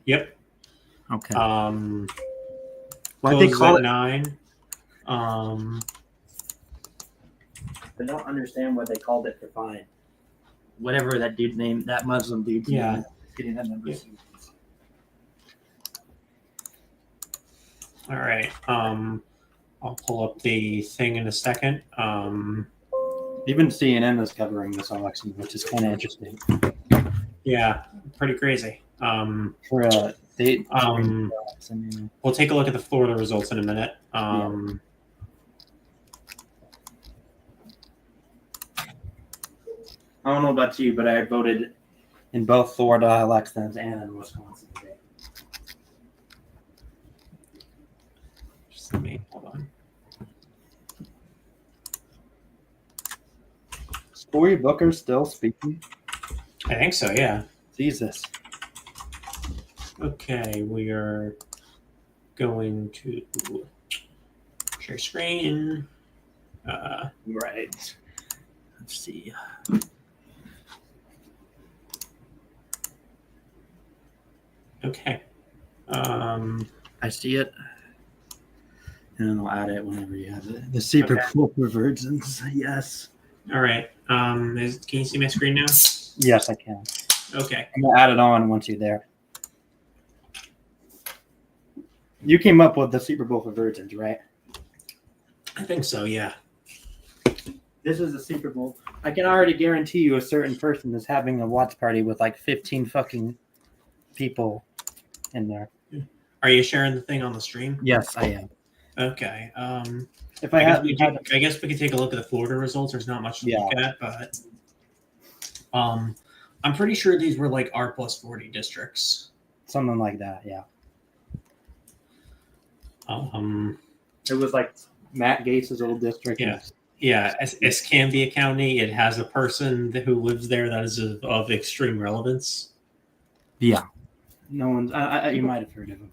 Yep. Okay. Why they call at it 9. I don't understand what they called it for fine. Whatever that dude named, that Muslim dude's name is, getting that number. Yeah. All right. I'll pull up the thing in a second. Even CNN is covering this election, which is kind of interesting. Yeah, pretty crazy. For a state. We'll take a look at the Florida results in a minute. Yeah. I don't know about you, but I voted in both Florida elections and in Wisconsin today. Just let me hold on. Is Cory Booker still speaking? I think so. Yeah. Jesus. Okay, we are going to share screen. Right. Let's see. Okay. I see it. And then I'll add it whenever you have it. The Super Bowl for Virgins. Yes. All right. Can you see my screen now? Yes, I can. Okay. I'm going to add it on once you're there. You came up with the Super Bowl for Virgins, right? I think so, yeah. This is the Super Bowl. I can already guarantee you a certain person is having a watch party with like 15 fucking people in there. Are you sharing the thing on the stream? Yes, I am. Okay. If I guess we could take a look at the Florida results. There's not much to look at, but I'm pretty sure these were like R+40 districts. Something like that, yeah. It was like Matt Gates' old district. Yeah. Yeah, Escambia County, it has a person who lives there that is of extreme relevance. Yeah. No one's... you might have heard of him.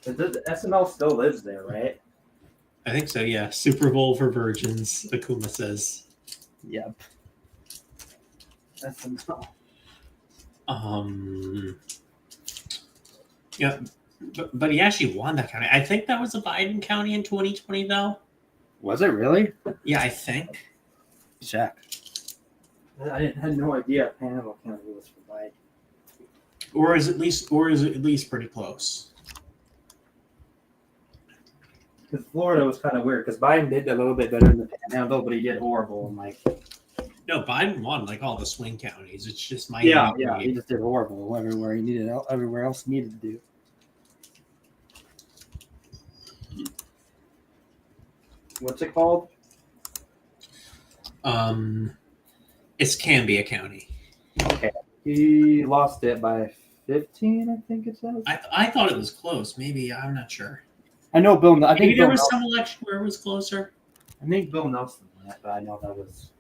The SNL still lives there, right? I think so, yeah. Super Bowl for Virgins, Akuma says. Yep. SNL. Yeah, but he actually won that county. I think that was a Biden county in 2020, though. Was it really? Yeah, I think. Check. I had no idea Panama County was for Biden. Or is it at least pretty close? Because Florida was kind of weird. Because Biden did a little bit better in the Panhandle, but he did horrible. And like, no, Biden won like all the swing counties. It's just Miami. Yeah, he just did horrible everywhere he needed. Everywhere else he needed to do. What's it called? Escambia County. Okay. He lost it by 15, I think it says. I thought it was close. Maybe, I'm not sure. I know Bill. I think there was some election where it was closer. I think Bill Nelson won it, but I know that was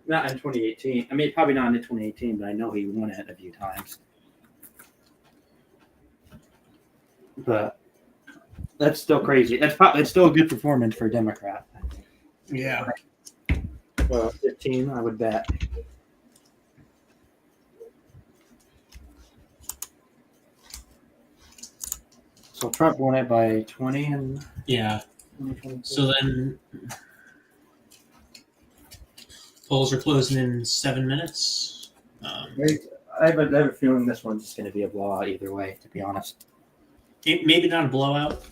not in 2018. I mean, probably not in 2018, but I know he won it a few times. But that's still crazy. It's still a good performance for a Democrat. Yeah. Well, 15, I would bet. So Trump won it by 20 and yeah. So then polls are closing in 7 minutes. I have a feeling this one's just going to be a blowout either way, to be honest. Maybe not a blowout.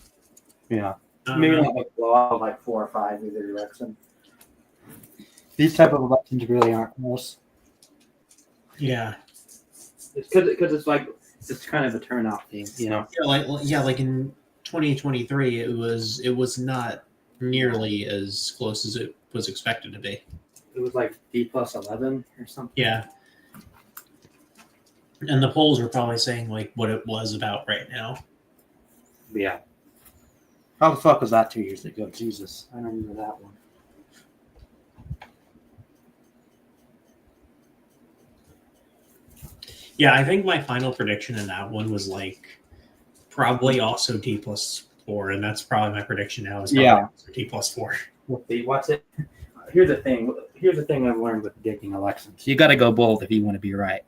Yeah. Maybe not a blowout like 4 or 5 either direction. These type of elections really aren't close. Yeah. It's because it's like it's kind of a turnout thing, you know. Yeah, like in 2023, it was not nearly as close as it was expected to be. It was like D+11 or something. Yeah. And the polls are probably saying like what it was about right now. Yeah. How the fuck was that 2 years ago? Jesus, I remember that one. Yeah, I think my final prediction in that one was like probably also D+4, and that's probably my prediction now is D+4. What's it? here's the thing. Here's the thing I've learned with predicting elections. You got to go bold if you want to be right.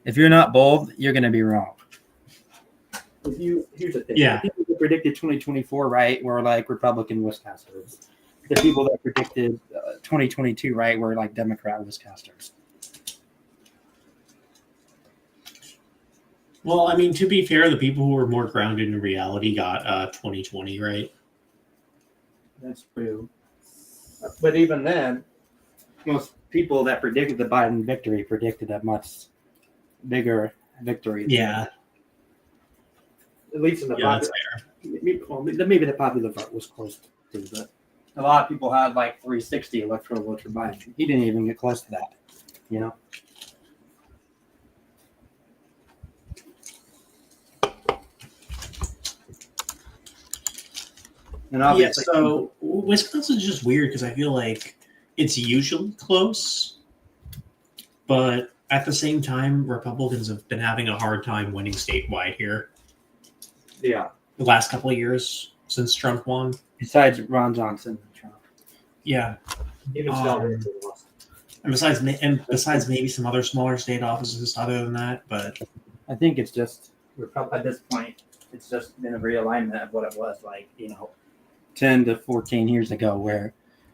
If you're not bold, you're going to be wrong. Here's the thing. Yeah. The people that predicted 2024 right were like Republican Wiscasters. The people that predicted 2022 right were like Democrat Wiscasters. Well, I mean, to be fair, the people who were more grounded in reality got 2020 right. That's true. But even then, most people that predicted the Biden victory predicted a much bigger victory. Yeah. At least in the that's maybe the popular vote was close to, but a lot of people had like 360 electoral votes for Biden. He didn't even get close to that, you know? And obviously, so Wisconsin's just weird because I feel like it's usually close, but at the same time, Republicans have been having a hard time winning statewide here. Yeah. The last couple of years since Trump won. Besides Ron Johnson and Trump. Yeah. Even and besides maybe some other smaller state offices other than that, but I think it's just at this point, it's just been a realignment of what it was like, 10 to 14 years ago, where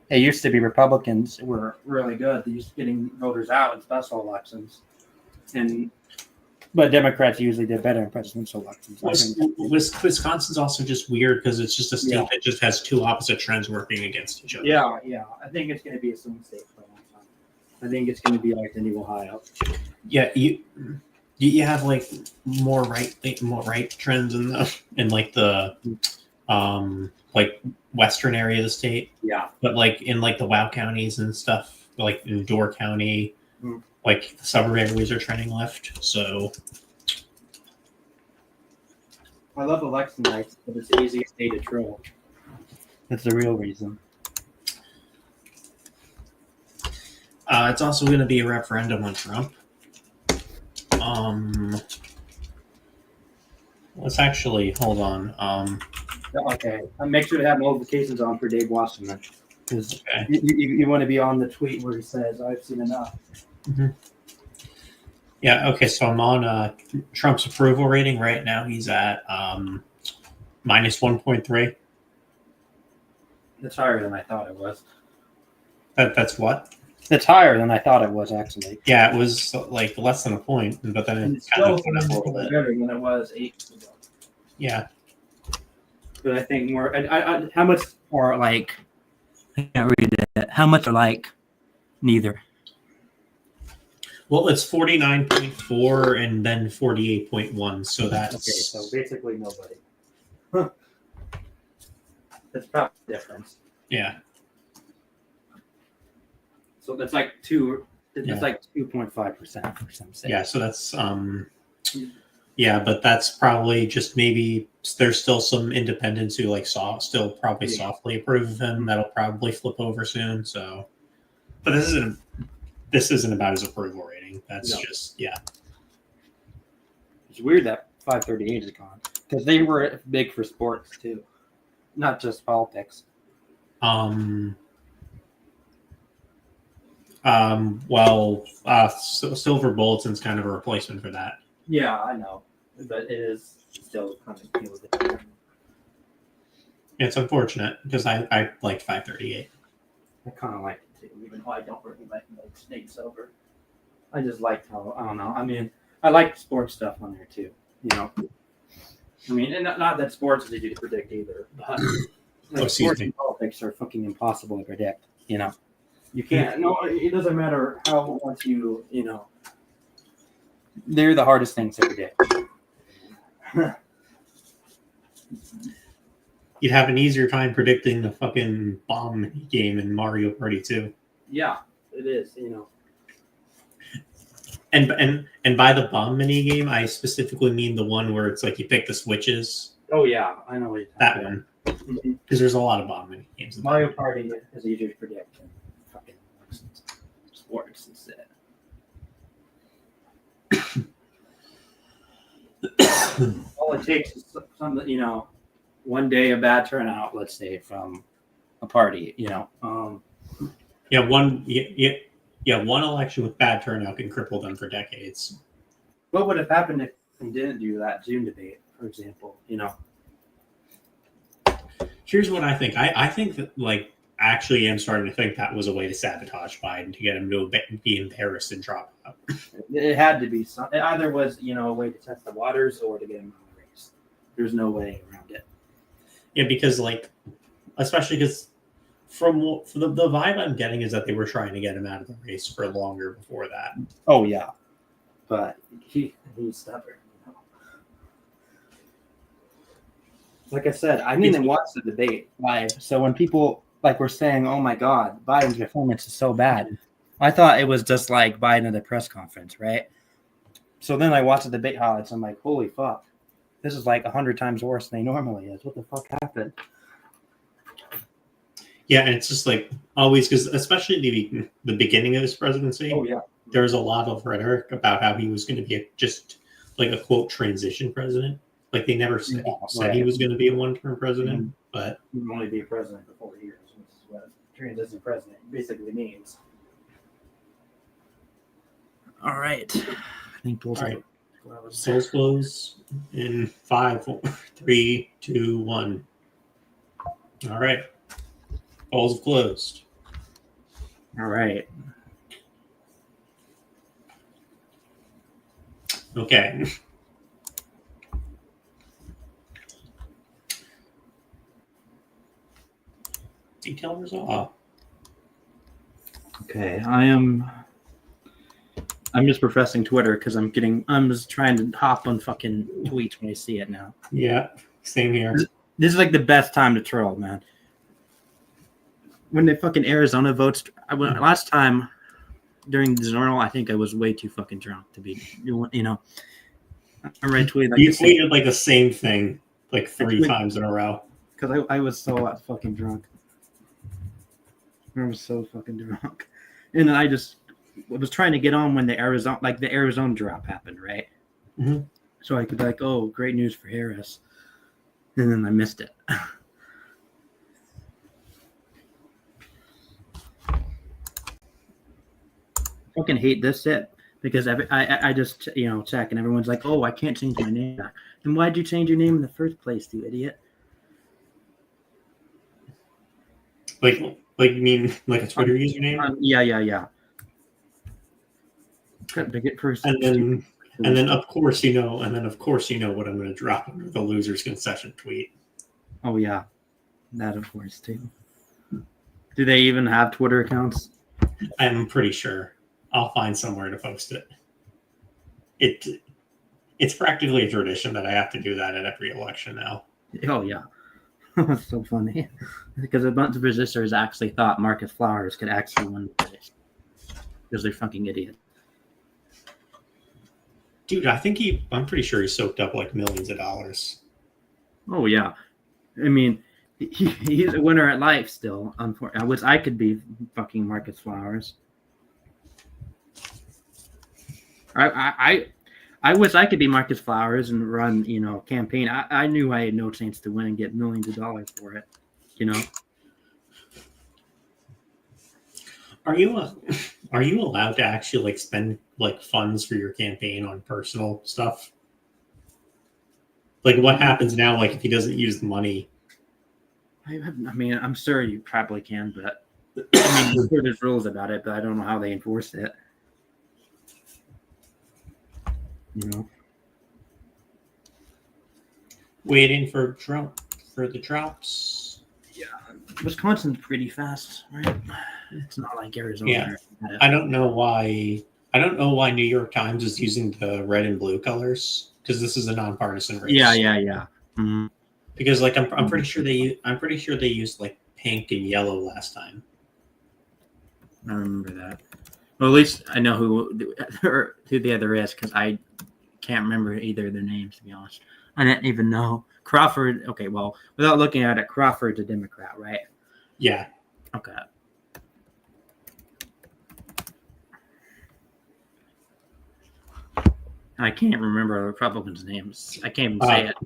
it used to be Republicans were really good. They used to getting voters out in special elections, but Democrats usually did better in presidential elections. Wisconsin's also just weird because it's just a state that just has two opposite trends working against each other. Yeah. I think it's going to be a swing state for a long time. I think it's going to be like the new Ohio. Yeah, you have like more right trends in the like western area of the state. Yeah, but like in like the WoW counties and stuff, like in Door County, like the suburb areas are trending left. So I love election nights, but it's the easiest day to troll. That's the real reason. It's also going to be a referendum on Trump. Let's actually hold on. Okay, make sure to have notifications on for Dave Wasserman, because you want to be on the tweet where he says, "I've seen enough." Mm-hmm. Yeah. Okay. So I'm on Trump's approval rating right now. He's at minus 1.3. That's higher than I thought it was. That's what? That's higher than I thought it was, actually. Yeah, it was like less than a point, but then it's kind of went up a little bit. Better than it was 8 years ago. Yeah. But I think more. I how much or like? I can't read it. How much or like? Neither. Well, it's 49.4 and then 48.1. So that's okay. So basically nobody. Huh. That's probably the difference. Yeah. So that's like 2. It's like 2.5% for some sake. Yeah. So that's yeah, but that's probably just maybe there's still some independents who like still probably softly approve of him. That'll probably flip over soon. So, but this isn't about his approval rating. That's just It's weird that 538 is gone because they were big for sports too, not just politics. Well, Silver Bulletin's kind of a replacement for that. Yeah, I know, but it is still kind of feels different. It's unfortunate because I like 538. I kind of like it too, even though I don't really like Snake Silver. I just liked how, I don't know. I mean, I like sports stuff on there too. I mean, and not that sports is easy to predict either, but sports and politics are fucking impossible to predict. You can't. No, it doesn't matter how much they're the hardest things to predict. You'd have an easier time predicting the fucking bomb game in Mario Party 2. Yeah, it is. And by the bomb mini game, I specifically mean the one where it's like you pick the switches. Oh yeah, I know what you're that one. Because there's a lot of bomb mini games. Mario Party is easier to predict than fucking sports instead. All it takes is some, one day a bad turnout, let's say, from a party, One election with bad turnout can cripple them for decades. What would have happened if they didn't do that June debate, for example? Here's what I think. I think that actually am starting to think that was a way to sabotage Biden to get him to be embarrassed and drop out. It had to be some. It either was a way to test the waters or to get him out of the race. There's no way around it. Yeah, because especially because from the vibe I'm getting is that they were trying to get him out of the race for longer before that. Oh yeah, but he's stubborn. Like I said, I didn't even watch the debate live. So when people were saying, "Oh my God, Biden's performance is so bad," I thought it was just like Biden at a press conference, right? So then I watched the debate highlights. I'm like, "Holy fuck, this is 100 times worse than they normally is. What the fuck happened?" Yeah, and it's just always because especially the beginning of his presidency. Oh yeah, there was a lot of rhetoric about how he was going to be just a quote transition president. They never said he was going to be a one-term president, but he can only be president for 4 years, which is what transition president basically means. All right, I think all right. Polls close in 5, 4, 3, 2, 1. All right, polls have closed. All right. Okay. Detail resolve. Okay, I'm just professing Twitter because I'm just trying to hop on fucking tweets when I see it now. Yeah, same here. This is the best time to troll, man. When the fucking Arizona votes, last time during the journal, I think I was way too fucking drunk to be, I read tweeted you tweeted the same thing 3 times in a row because I was so fucking drunk. I was so fucking drunk, and then I was trying to get on when the Arizona drop happened, right? Mm-hmm. So I could oh, great news for Harris, and then I missed it. Fucking hate this shit because I just check and everyone's like, oh, I can't change my name back. Then why'd you change your name in the first place, you idiot? You mean a Twitter username? Yeah. And then of course what I'm going to drop under the loser's concession tweet. Oh yeah, that of course too. Do they even have Twitter accounts? I'm pretty sure. I'll find somewhere to post it. It's practically a tradition that I have to do that at every election now. Oh yeah. That's so funny. Because a bunch of resistors actually thought Marcus Flowers could actually win the race. Because they're fucking idiots. Dude, I'm pretty sure he soaked up millions of dollars. Oh yeah. I mean, he's a winner at life still. I wish I could be fucking Marcus Flowers. I wish I could be Marcus Flowers and run, campaign. I knew I had no chance to win and get millions of dollars for it, Are you allowed to actually spend funds for your campaign on personal stuff? What happens now if he doesn't use the money? I mean, I'm sure you probably can, but there's rules about it, but I don't know how they enforce it. Waiting for the drops. Yeah, Wisconsin's pretty fast, right? It's not like Arizona. Yeah, I don't know why New York Times is using the red and blue colors because this is a nonpartisan race. Yeah. Mm-hmm. Because I'm pretty sure they used pink and yellow last time. I remember that. Well, at least I know who the other is because I can't remember either of their names, to be honest. I didn't even know. Crawford, okay, well, without looking at it, Crawford's a Democrat, right? Yeah. Okay. I can't remember the Republicans' names. I can't even say it.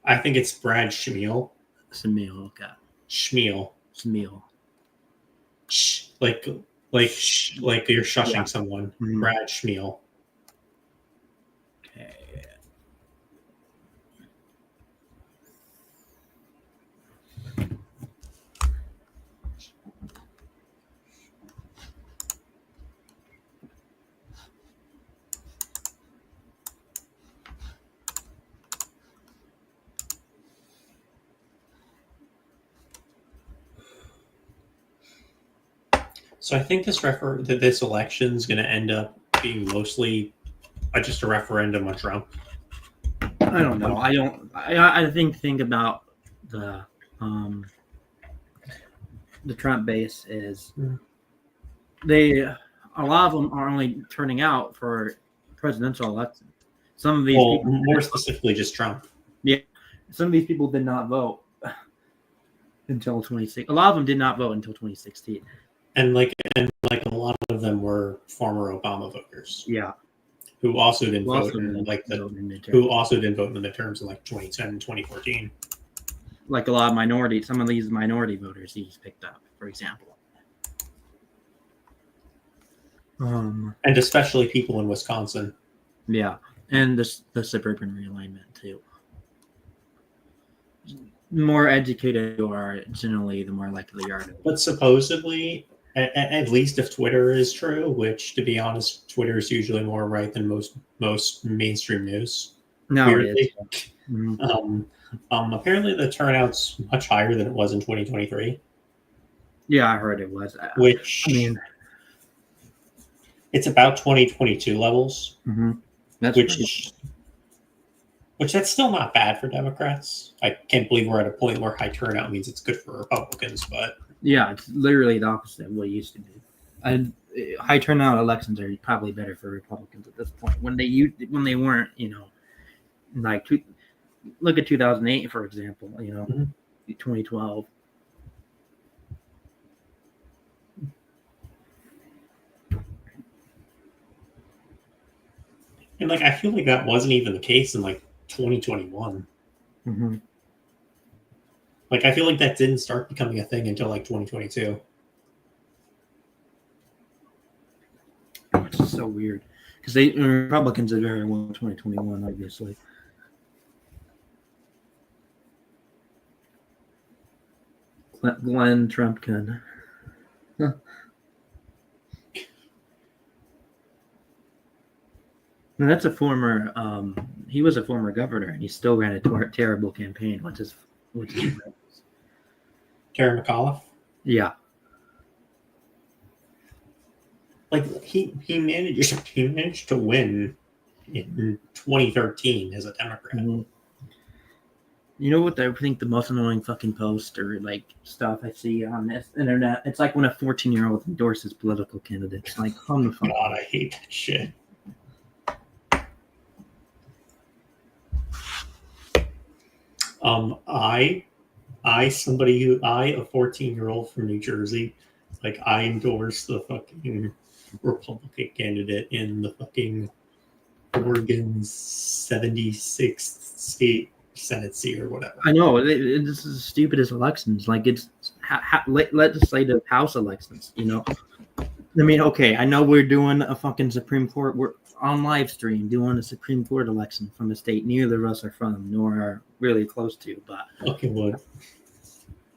I think it's Brad Schmiel. Schmiel, okay. Schmiel. Schmiel. like like you're shushing someone. Mhm. Brad Schmiel. Okay. So I think this election is going to end up being mostly just a referendum on Trump. I don't know. I think about the Trump base is a lot of them are only turning out for presidential elections. Some of these people, more specifically, just Trump. some of these people did not vote until 2016. A lot of them did not vote until 2016. And a lot of them were former Obama voters. Yeah. Who also didn't vote in who also didn't vote in the midterms in like 2010 and 2014. Like a lot of minorities, some of these minority voters he's picked up, for example. And especially people in Wisconsin. Yeah, and the suburban realignment too. The more educated you are, generally, the more likely you are to. But supposedly, at least if Twitter is true, which to be honest, Twitter is usually more right than most mainstream news. No, weirdly. it is. Mm-hmm. Apparently the turnout's much higher than it was in 2023. Yeah, I heard it was. Which, I mean, it's about 2022 levels. Mm-hmm. Which that's still not bad for Democrats. I can't believe we're at a point where high turnout means it's good for Republicans, but yeah, it's literally the opposite of what it used to be. And high turnout elections are probably better for Republicans at this point. When they weren't, like look at 2008 for example. 2012. And I feel like that wasn't even the case in 2021. Mm-hmm. I feel like that didn't start becoming a thing until 2022. Which is so weird because Republicans are very well in 2021, obviously. Glenn Trumpkin. Huh. And that's a former. He was a former governor, and he still ran a terrible campaign. Which is Terry McAuliffe. Yeah. He managed to win in 2013 as a Democrat. Mm-hmm. You know what I think the most annoying fucking post or stuff I see on this internet? It's like when a 14-year-old endorses political candidates. Come the fuck. God, I hate that shit. I, a 14-year-old from New Jersey, I endorse the fucking Republican candidate in the fucking Oregon's 76th state Senate seat or whatever. I know this is as stupid as elections. It's legislative House elections. I mean, okay, I know we're doing a fucking Supreme Court. We're on live stream doing a Supreme Court election from a state neither of us are from, nor are really close to. But okay, well,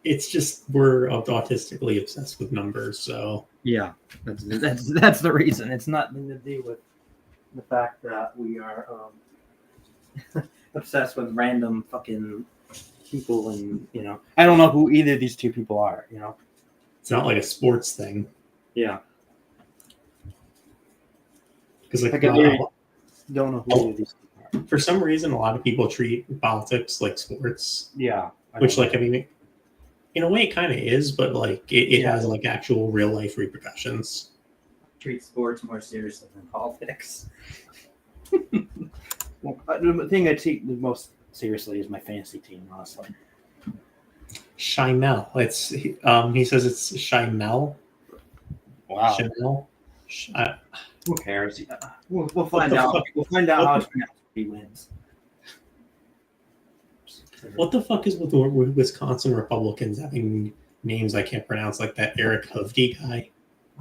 it's just we're autistically obsessed with numbers. So yeah, that's the reason. It's nothing to do with the fact that we are obsessed with random fucking people, and I don't know who either of these two people are. It's not like a sports thing. Yeah. Because I don't know who these people are. For some reason, a lot of people treat politics like sports. Yeah. Which, I mean, in a way, it kind of is, but it has actual real life repercussions. Treat sports more seriously than politics. Well, the thing I take the most seriously is my fantasy team, honestly. Shimel. He says it's Shimel. Wow. Shimel. Who cares? We'll find out. We'll find out how it's pronounced if he wins. What the fuck is with Wisconsin Republicans having names I can't pronounce, like that Eric Hovde guy?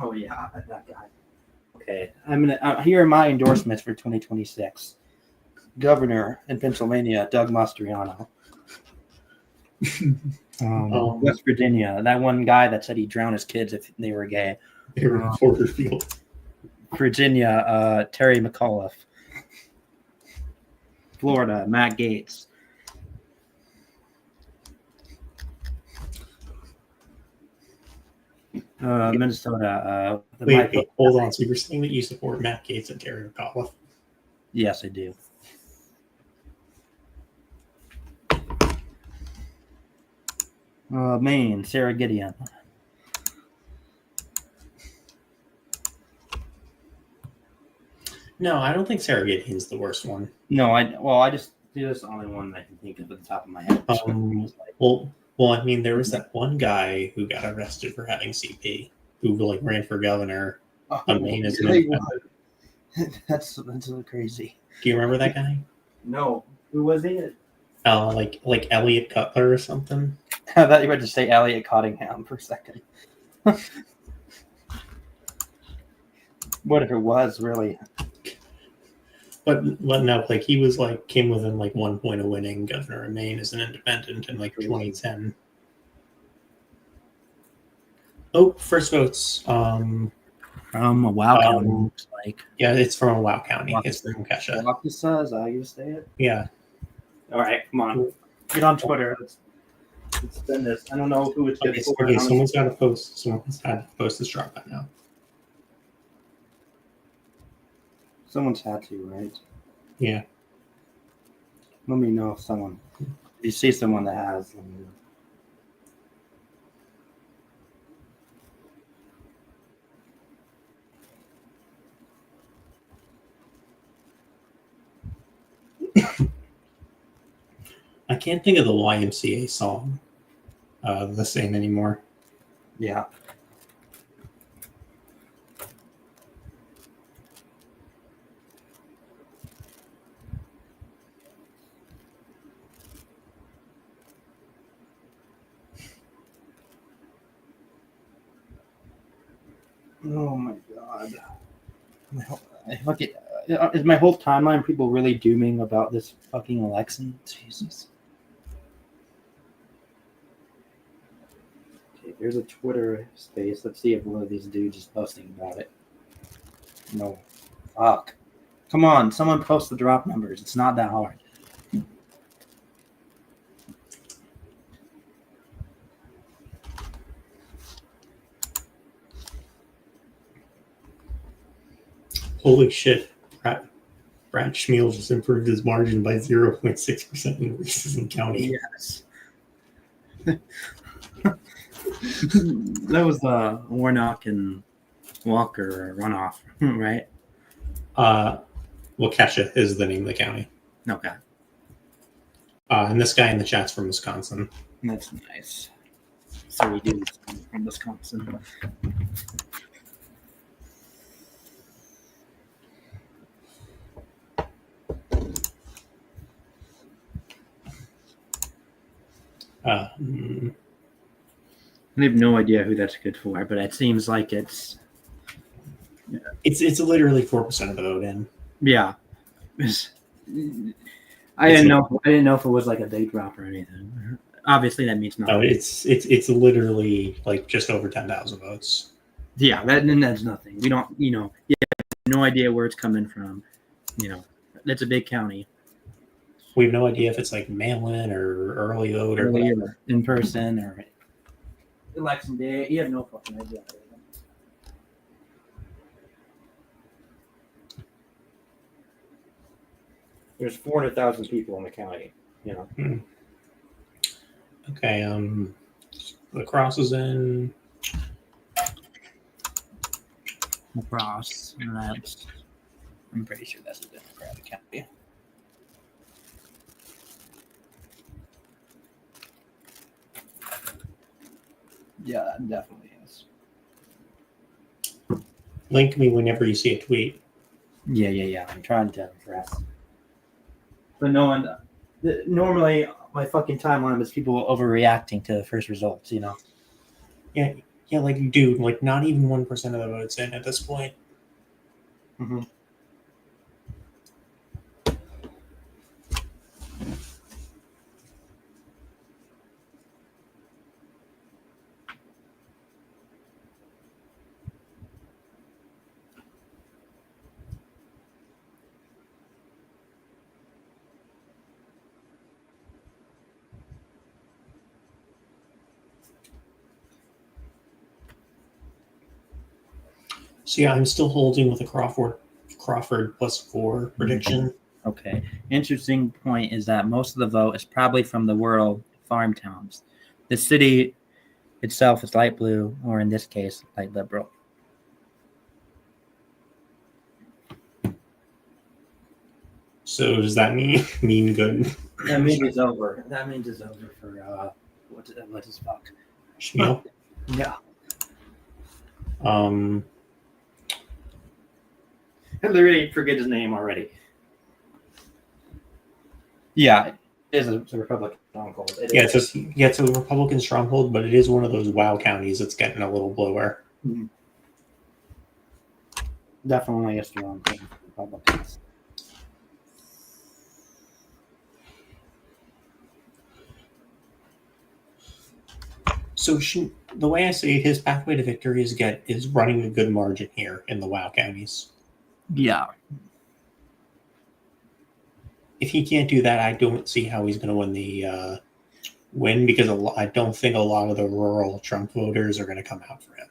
Oh yeah, that guy. Okay, I'm gonna. Here are my endorsements for 2026. Governor in Pennsylvania, Doug Mastriano. West Virginia, that one guy that said he'd drown his kids if they were gay. Aaron Porterfield. Virginia, Terry McAuliffe. Florida, Matt Gaetz. Minnesota, Wait, hold on. So you're saying that you support Matt Gaetz and Terry McAuliffe? Yes, I do. Maine, Sarah Gideon. No, I don't think Sarah Gideon's the worst one. No, I just this is the only one that I can think of at the top of my head. Well, I mean, there was that one guy who got arrested for having CP, who like ran for governor. Maine as an independent. That's so crazy. Do you remember that guy? No, who was he? Like Elliot Cutler or something. I thought you were to say Elliot Cottingham for a second. What if it was really? But no, like he was like came within like 1 point of winning governor of Maine as an independent in like 2010. Oh, first votes. From a WoW County, looks like. Yeah, it's from a WoW County. It's from Kesha. Waukesha, is that how you say it? Yeah. All right, come on. Get on Twitter. Let's spend this. I don't know who it's good for. Okay, someone's got to post. Someone's had to post this drop by now. Someone's had to, right? Yeah. Let me know if you see someone that has. Let me know. I can't think of the YMCA song the same anymore. Yeah. Oh my god. Is my whole timeline people really dooming about this fucking election? Jesus. Okay, there's a Twitter space. Let's see if one of these dudes is posting about it. No. Fuck. Come on, someone post the drop numbers. It's not that hard. Holy shit. Brad Schmiel just improved his margin by 0.6% in Reese's County. Yes. That was the Warnock and Walker runoff, right? Waukesha is the name of the county. Okay. And this guy in the chat's from Wisconsin. That's nice. So we do from Wisconsin. Uh, I have no idea who that's good for, but it seems like it's literally 4% of the vote in. Yeah. I didn't know if it was like a date drop or anything. Obviously, that means nothing. No, it's literally like just over 10,000 votes. Yeah, that's nothing. We don't, no idea where it's coming from. That's a big county. We have no idea if it's like mail-in or early vote or whatever. In person or election day. You have no fucking idea. There's 400,000 people in the county. Okay. Lacrosse is in. Lacrosse. I'm pretty sure that's a Democratic county. Yeah, that definitely is. Link me whenever you see a tweet. Yeah. I'm trying to impress. But no one. Normally, my fucking timeline is people overreacting to the first results. Yeah. Yeah, like, dude, like, not even 1% of the votes in at this point. Mm-hmm. So yeah, I'm still holding with a Crawford +4 prediction. Okay. Interesting point is that most of the vote is probably from the rural farm towns. The city itself is light blue, or in this case, light liberal. So does that mean good? That means it's over. That means it's over for what is fuck? Schmiel? Yeah. Um, I literally forget his name already. Yeah. It is a Republican stronghold. yeah, it's a Republican stronghold, but it is one of those WoW counties that's getting a little bluer. Definitely a strong thing for Republicans. So the way I see it, his pathway to victory is running a good margin here in the WoW counties. Yeah. If he can't do that, I don't see how he's going to win the win, because I don't think a lot of the rural Trump voters are going to come out for him.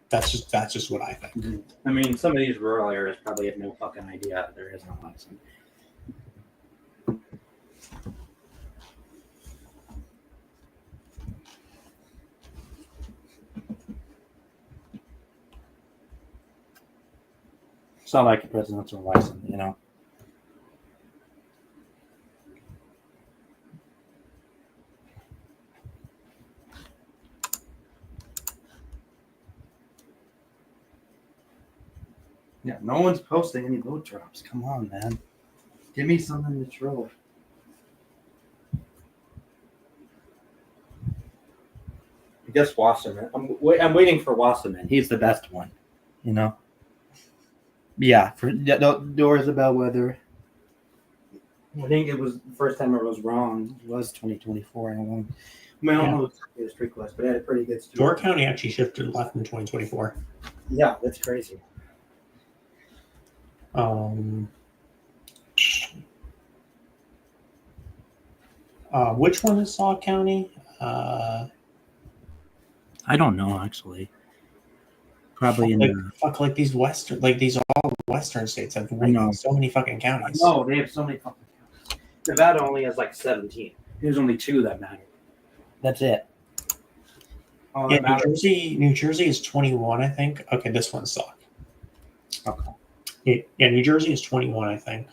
That's just what I think. I mean, some of these rural areas probably have no fucking idea there is an election. It's not like a presidential election, you know. Yeah, no one's posting any vote drops. Come on, man. Give me something to troll. I guess Wasserman. I'm waiting for Wasserman. He's the best one. You know. Yeah. For Doors about whether I think it was the first time it was wrong. it was 2024. I mean, I don't know what the streak was, but it had a pretty good streak. Door County actually shifted left in 2024. Yeah, that's crazy. Which one is Sauk County? I don't know actually. Probably in the like these all western states have so many fucking counties. No, they have so many fucking counties. Nevada only has like 17. There's only 2 that matter. That's it. Yeah, New Jersey is 21, I think. Okay, this one Sauk. Okay. Yeah, New Jersey is 21, I think.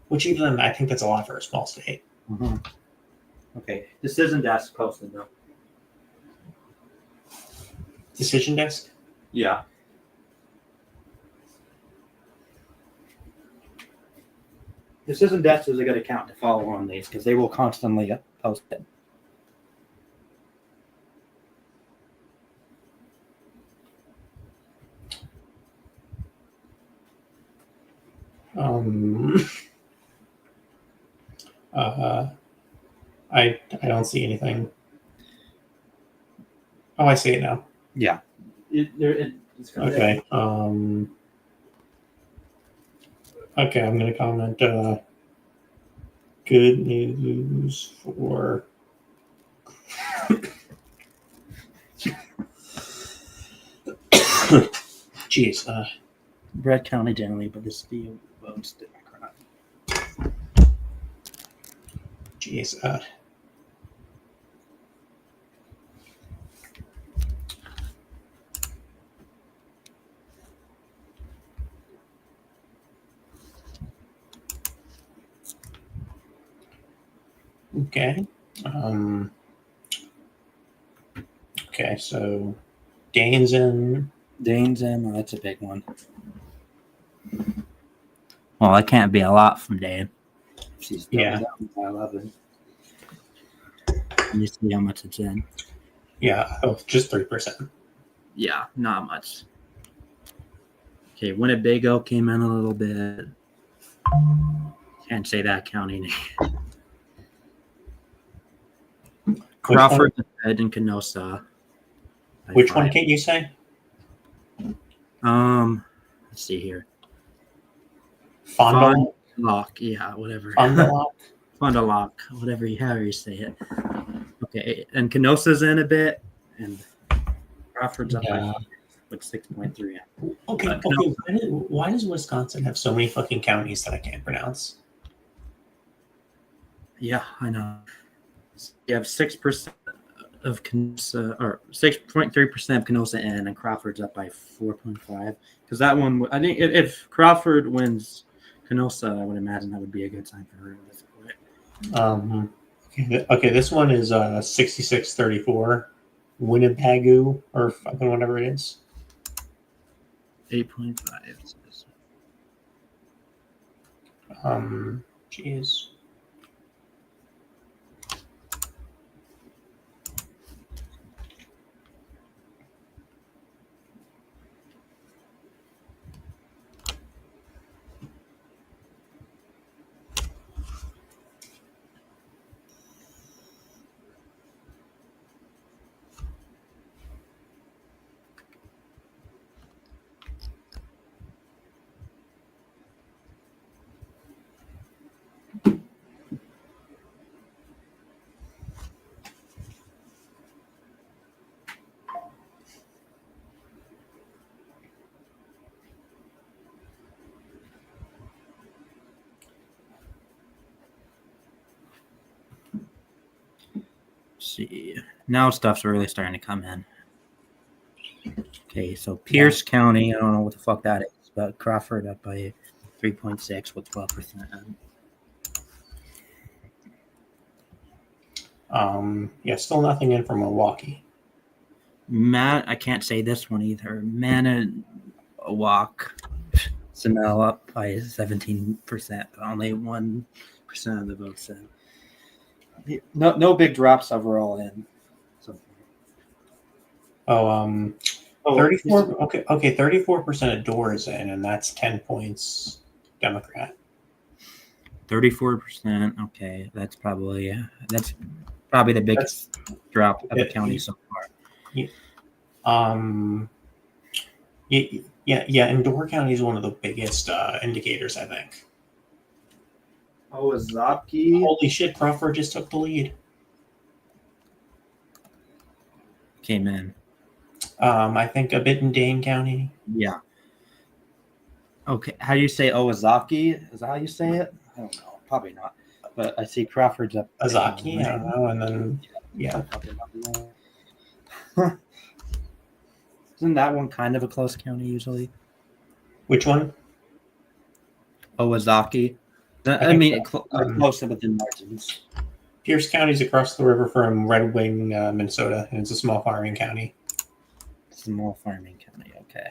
Which even I think that's a lot for a small state. Mm-hmm. Okay, Decision Desk posted though. Decision Desk? Yeah. Decision Desk is a good account to follow on these because they will constantly post it. I don't see anything. Oh, I see it now. Yeah. It's Okay. Okay, I'm gonna comment. Good news for. Jeez. Brett County generally, but this field votes Democrat. Jeez. Okay. Okay, so Dane's in. Oh, that's a big one. Well, that can't be a lot from Dane. She's Yeah. down by 11. Let me see how much it's in. Yeah, just 3%. Yeah, not much. Okay, Winnebago came in a little bit. Can't say that county name. Crawford and Kenosha. Which one can't you say? Let's see here. Fond du Lac, yeah, whatever. du Lac? Fond du Lac, however you say it. Okay, and Kenosha's in a bit, and Crawford's up by with 6.3. Okay. Why does Wisconsin have so many fucking counties that I can't pronounce? Yeah, I know. You have 6% of Kenosha, or 6.3% of Kenosha in, and Crawford's up by 4.5. Because that one, I think, if Crawford wins Kenosha, I would imagine that would be a good sign for her. Okay, this one is 66-34. Winnebago, or fucking whatever it is. 8.5. Jeez. See, now stuff's really starting to come in. Okay, so Pierce County, I don't know what the fuck that is, but Crawford up by 3.6 with 12%. Yeah, still nothing in from Milwaukee. I can't say this one either. Manawak, Samel up by 17%, but only 1% of the votes in. No big drops overall in. So. 34. Okay, 34% of Doors in, and that's 10 points Democrat. 34%. Okay, that's probably the biggest drop of the county so far. Yeah, and Door County is one of the biggest indicators, I think. Owazaki. Holy shit, Crawford just took the lead. Came in. I think a bit in Dane County. Yeah. Okay, how do you say Owazaki? Is that how you say it? I don't know. Probably not. But I see Crawford's up. Azaki, I don't know. And then, yeah. Isn't that one kind of a close county usually? Which one? Owazaki. I mean, closer within margins. Pierce County is across the river from Red Wing, Minnesota, and it's a small farming county. Small farming county, okay.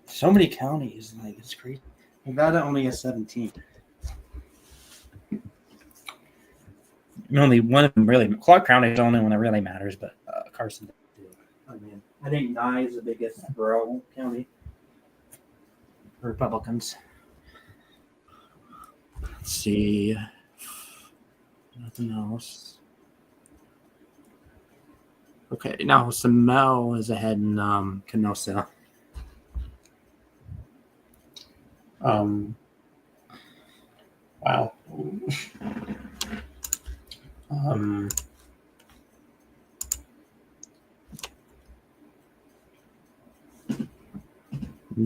So many counties, like it's crazy. Nevada only has 17. Only one of them really. Clark County is the only one that really matters, but Carson. I mean, I think Nye is the biggest rural county. Republicans. Let's see. Nothing else. Okay, now Samel is ahead in Kenosha. Wow.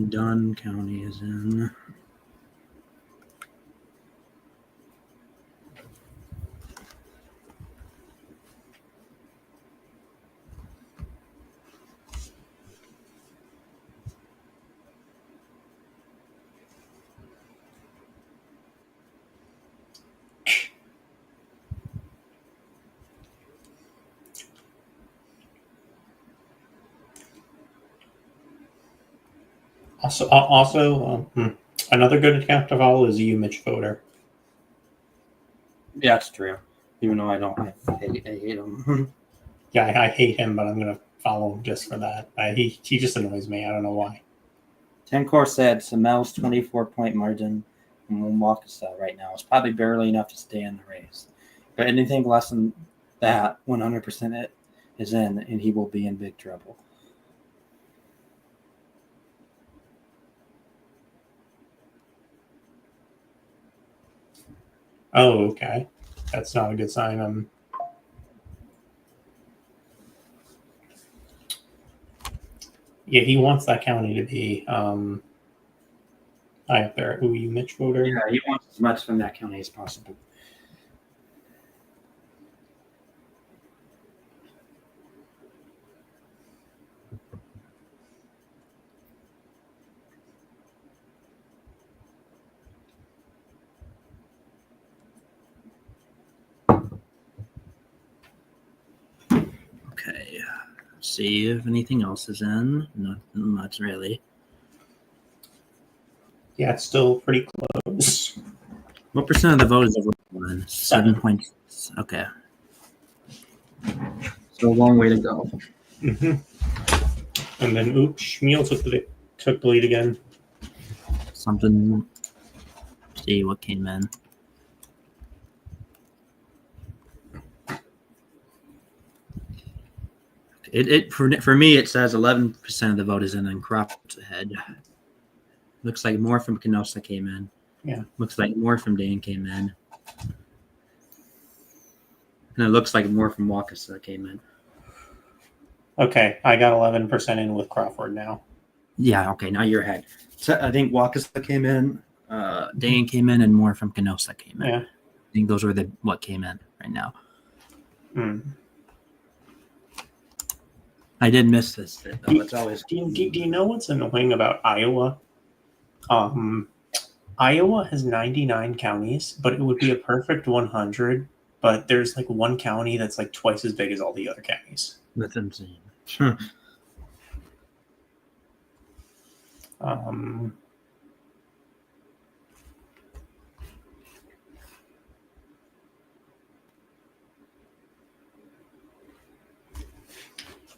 Dunn County is in. Also, another good account to follow is you, Mitch voter. Yeah, that's true. Even though I hate him. Yeah, I hate him, but I'm gonna follow him just for that. He just annoys me. I don't know why. Tencor said Samel's 24-point margin and Wakasa right now is probably barely enough to stay in the race. But anything less than that, 100% it is in, and he will be in big trouble. Oh, okay. That's not a good sign. Yeah, he wants that county to be high up there. Who you, Mitch voter? Yeah, he wants as much from that county as possible. Okay. See if anything else is in. Not much really. Yeah, it's still pretty close. What percent of the vote is over 1? 7.6. Okay. So a long way to go. Mm-hmm. And then oops, Schmiel took the lead again. Something. See what came in. It for me it says 11% of the vote is in and Crawford's ahead. Looks like more from Canosa came in. Yeah. Looks like more from Dane came in. And it looks like more from Wakasa came in. Okay, I got 11% in with Crawford now. Yeah, okay, now you're ahead. So I think Wakasa came in, Dane came in, and more from Canosa came in. Yeah. I think those were what came in right now. I did miss this bit, though. It's always. Do you know what's annoying about Iowa? Iowa has 99 counties, but it would be a perfect 100. But there's like one county that's like twice as big as all the other counties. That's insane.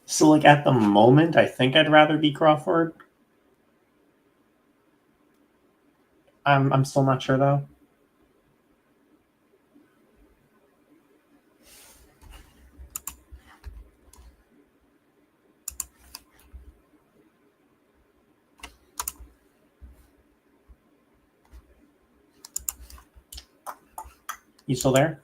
So like at the moment, I think I'd rather be Crawford. I'm still not sure though. You still there?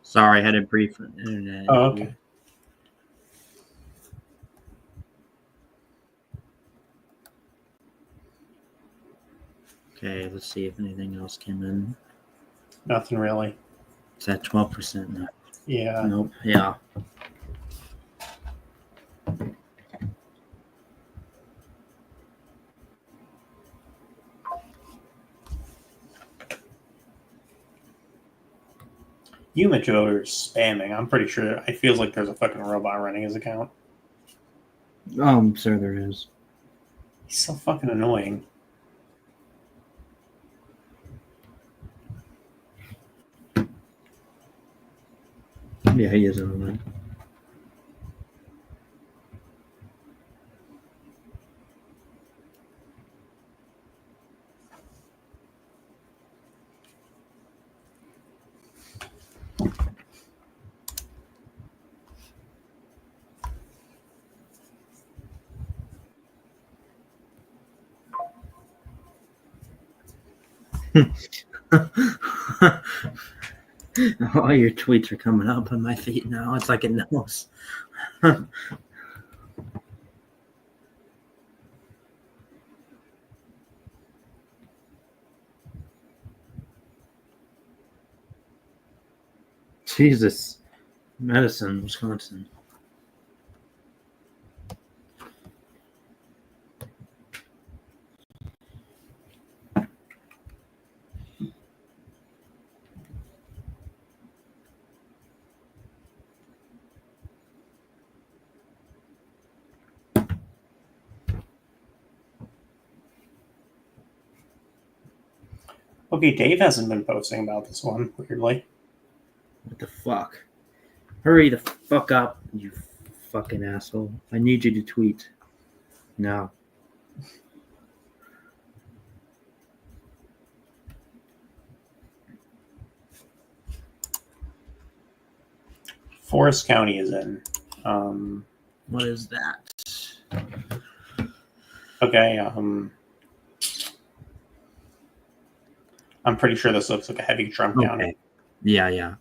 Sorry, I had a brief internet. Oh, okay. Okay, let's see if anything else came in. Nothing really. It's at 12% now. Yeah. Nope. Yeah. Umich voter is spamming. I'm pretty sure. It feels like there's a fucking robot running his account. I'm sure there is. He's so fucking annoying. Yeah, he is online. All your tweets are coming up on my feed now. It's like it knows. Jesus. Madison, Wisconsin. Okay, Dave hasn't been posting about this one, weirdly. What the fuck? Hurry the fuck up, you fucking asshole. I need you to tweet. Now. Forest County is in. What is that? Okay, I'm pretty sure this looks like a heavy Trump county. Okay. Yeah.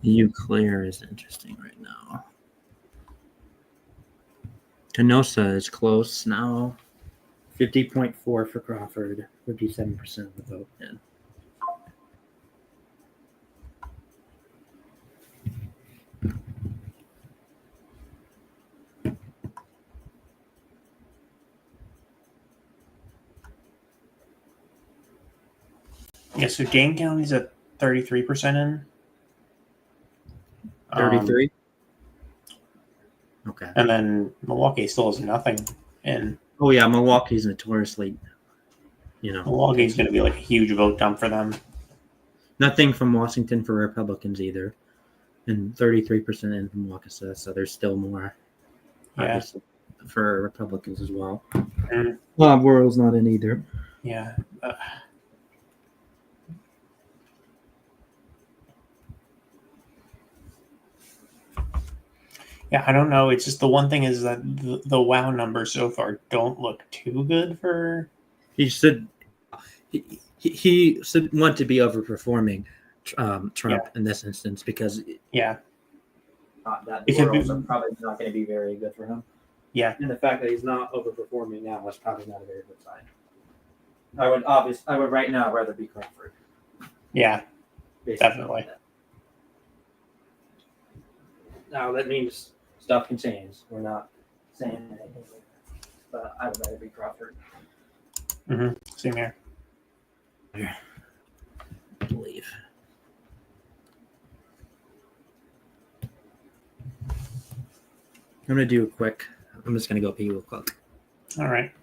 Eau Claire is interesting right now. Kenosha is close now. 50.4 for Crawford. 57% of the vote in. Yeah, so Dane County's at 33% in. 33? Okay. And then Milwaukee still has nothing in. Oh, yeah, Milwaukee's notoriously, Milwaukee's going to be like a huge vote dump for them. nothing from Washington for Republicans either. And 33% in from Waukesha, so there's still more obviously, for Republicans as well. Mm. World's not in either. Yeah. Yeah, I don't know. It's just the one thing is that the WoW numbers so far don't look too good for. He said he should want to be overperforming Trump in this instance because Yeah. That It could be- worlds are probably not going to be very good for him. Yeah. And the fact that he's not overperforming now is probably not a very good sign. I would right now rather be Crawford. Yeah. based Definitely. on that. Now that means stuff can change. We're not saying anything, but I would rather be Crawford. Mm-hmm. Same here. I believe. I'm gonna do a quick. I'm just gonna go pee real quick. All right.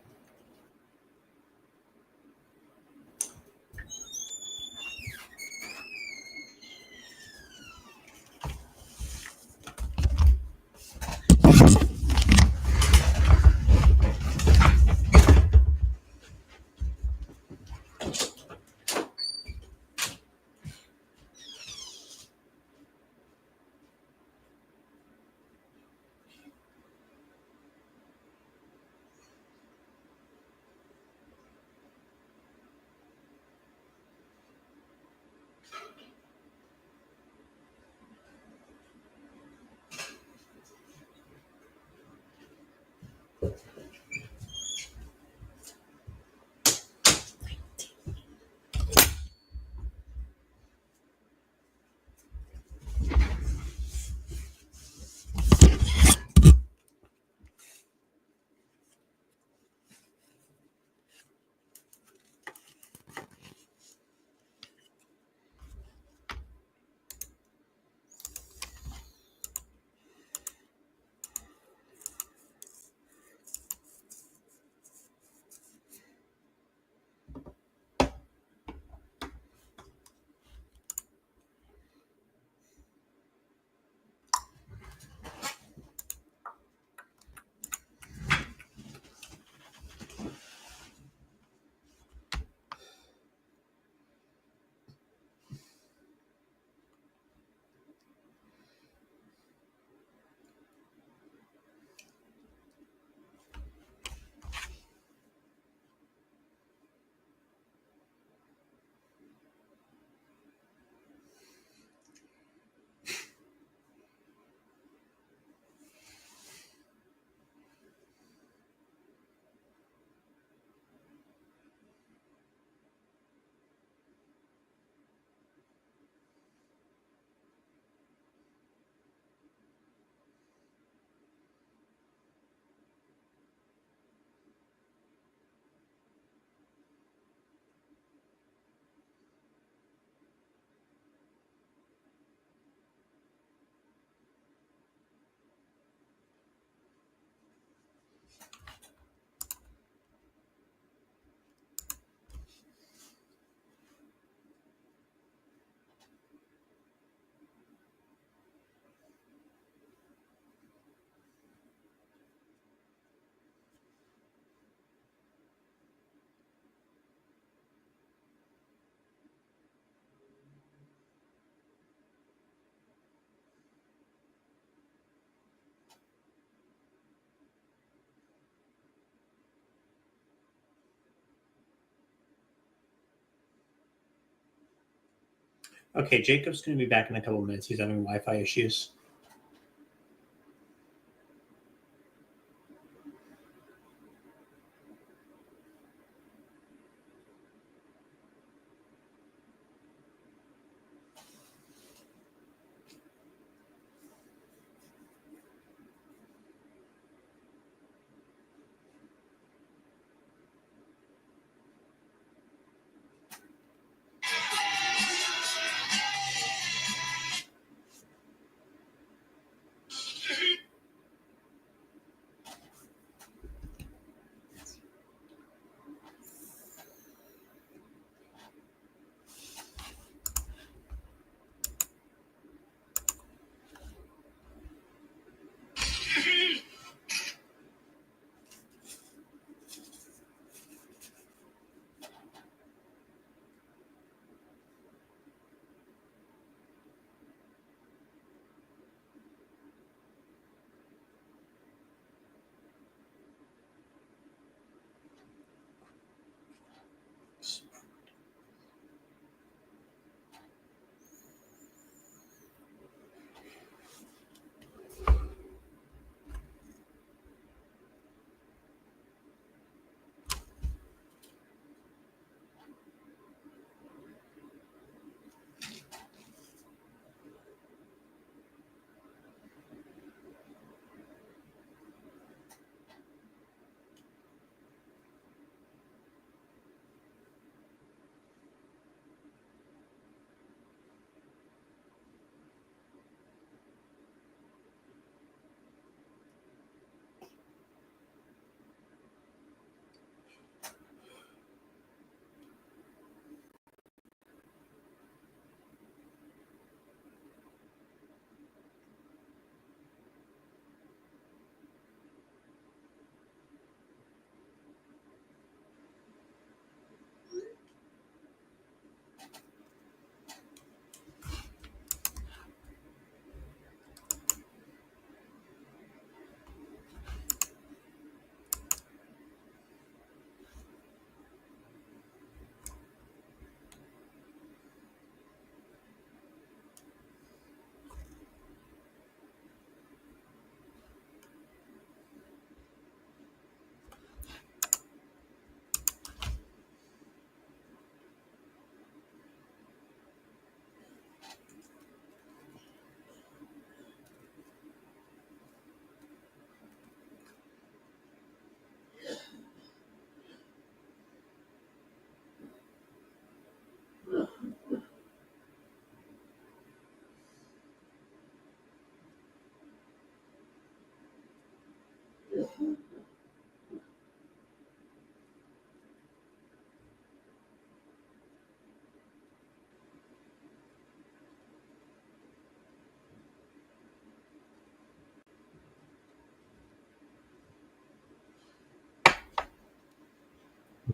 Okay, Jacob's going to be back in a couple minutes. He's having Wi-Fi issues.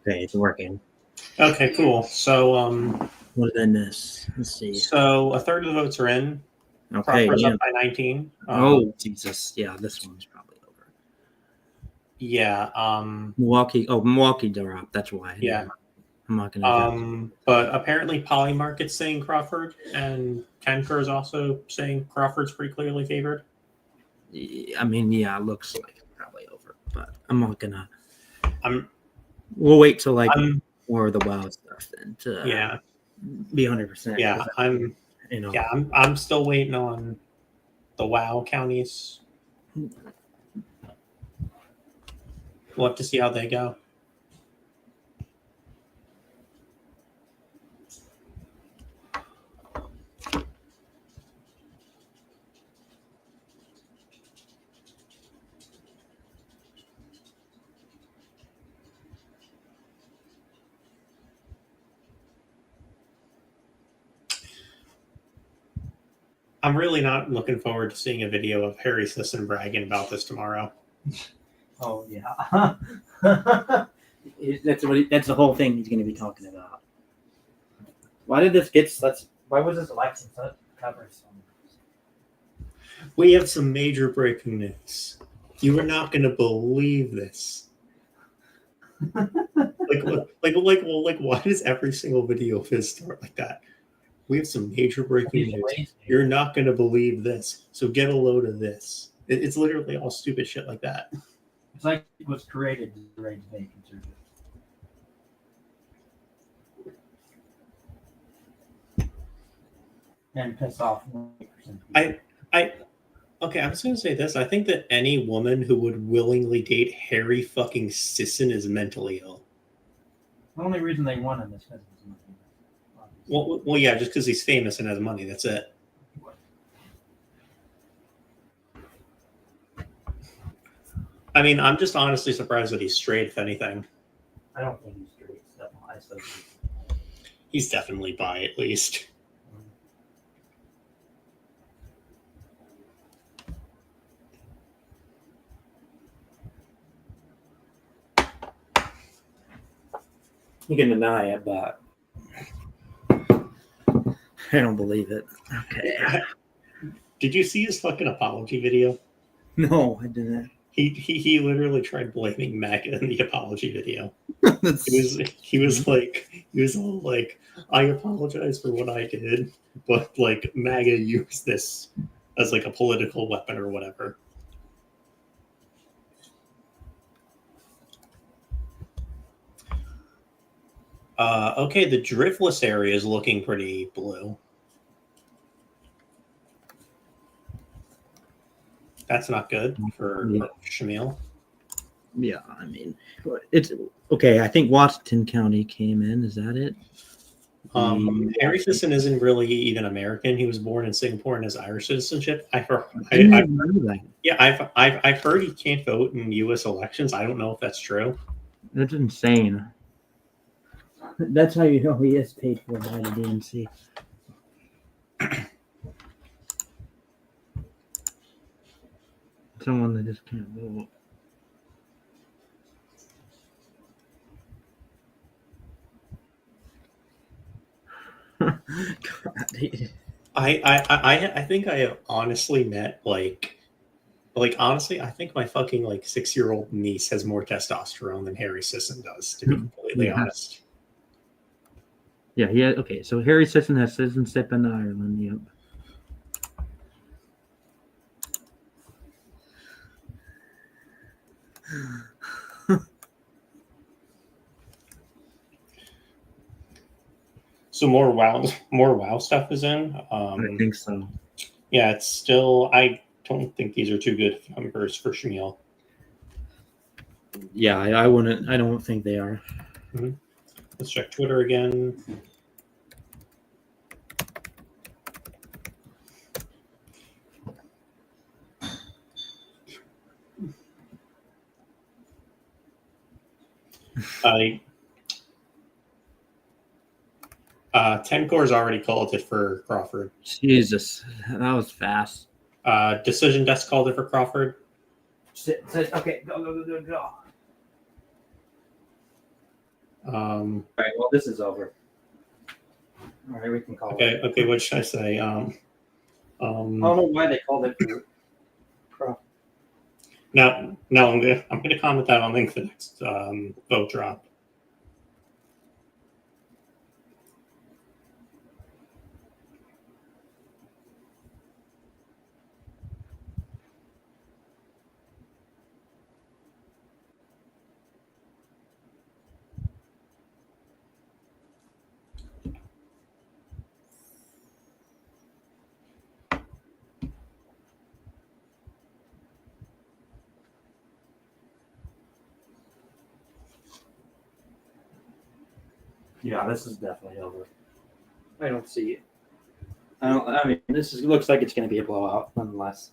Okay, it's working. Okay, cool. So, What did I miss? Let's see. so a third of the votes are in. Okay, Crawford's yeah. up by 19. Oh, Jesus. Yeah, this one's probably over. Yeah. Milwaukee dropped. That's why. Yeah. I'm not going to But apparently Polymarket's saying Crawford, and Kenker is also saying Crawford's pretty clearly favored. I mean, yeah, it looks like it's probably over, but I'm not going to. I'm We'll wait till like I'm more of the WoW stuff then to yeah. be 100%. Yeah, I'm You know. yeah, I'm still waiting on the WoW counties. We'll have to see how they go. I'm really not looking forward to seeing a video of Harry Sisson bragging about this tomorrow. Oh yeah. That's the whole thing he's going to be talking about. Why did this get such? Why was this election such coverage? We have some major breaking news. You are not going to believe this. Why does every single video of his start like that? we have some major breaking news. You're not going to believe this. So get a load of this. It's literally all stupid shit like that. It's like it was created to raise vacancies. And piss off 100%. Okay, I'm just going to say this. I think that any woman who would willingly date Harry fucking Sisson is mentally ill. The only reason they won in this business is money. Well, yeah, just because he's famous and has money. That's it. I mean, I'm just honestly surprised that he's straight, if anything. I don't think he's straight. So He's definitely bi, at least. You can deny it, but I don't believe it. Okay. Did you see his fucking apology video? No, I didn't. He literally tried blaming MAGA in the apology video. That's... He was all like, I apologize for what I did, but like MAGA used this as like a political weapon or whatever. Okay, the driftless area is looking pretty blue. That's not good for Shamil. Yeah, I mean, it's okay. I think Washington County came in. Is that it? Harry Sisson isn't really even American. He was born in Singapore and has Irish citizenship. I've heard he can't vote in U.S. elections. I don't know if that's true. That's insane. That's how you know he is paid for by the DNC. Someone that just can't vote. God. I think I have honestly met like honestly, I think my fucking like 6-year-old niece has more testosterone than Harry Sisson does, to be completely honest. Yeah, he had, okay, so Harry Sisson has citizenship in Ireland, yep. So more WoW stuff is in. I think so. Yeah, it's still. I don't think these are too good numbers for Shamil. Yeah, I wouldn't. I don't think they are. Mm-hmm. Let's check Twitter again. Tencore's already called it for Crawford. Jesus, that was fast. Decision Desk called it for Crawford. Okay, go. All right, well, this is over. All right, we can call it. Okay, what should I say? I don't know why they called it for Crawford. No, I'm gonna comment that on link for the next vote drop. Yeah, this is definitely over. I don't see it. I mean, looks like it's going to be a blowout, nonetheless.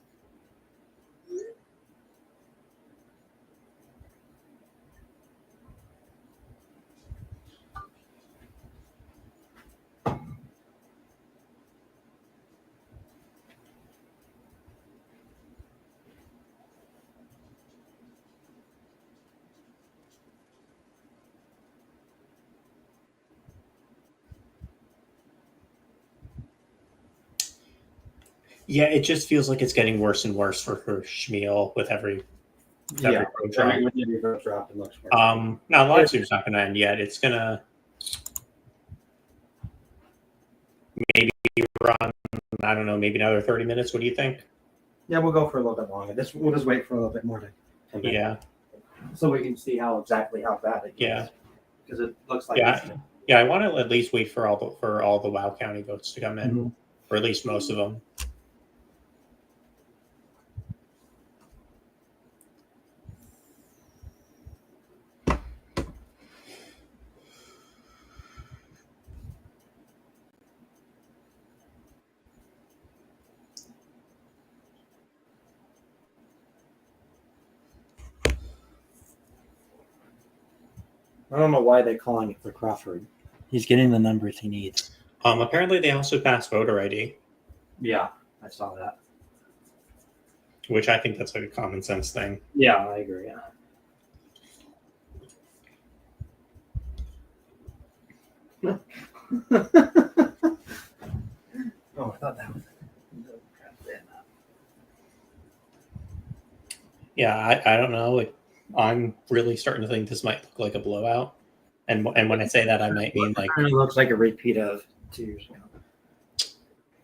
Yeah, it just feels like it's getting worse and worse for Shmuel with every vote drop. With every vote drop, it looks worse. No, live stream's not going to end yet. It's gonna. maybe run, I don't know, maybe another 30 minutes. What do you think? Yeah, we'll go for a little bit longer. We'll just wait for a little bit more to come in. Yeah. So we can see how bad it gets. Yeah. Because it looks like Yeah, I want to at least wait for all the Wow County votes to come in, Mhm. or at least most of them. I don't know why they're calling it for Crawford. He's getting the numbers he needs. Apparently they also passed voter ID, Yeah, I saw that. which I think that's like a common sense thing. Yeah, I agree. Yeah. Oh, I thought that was. Yeah, I don't know. Like, I'm really starting to think this might look like a blowout. And when I say that, I might mean like, It kind of looks like a repeat of 2 years ago.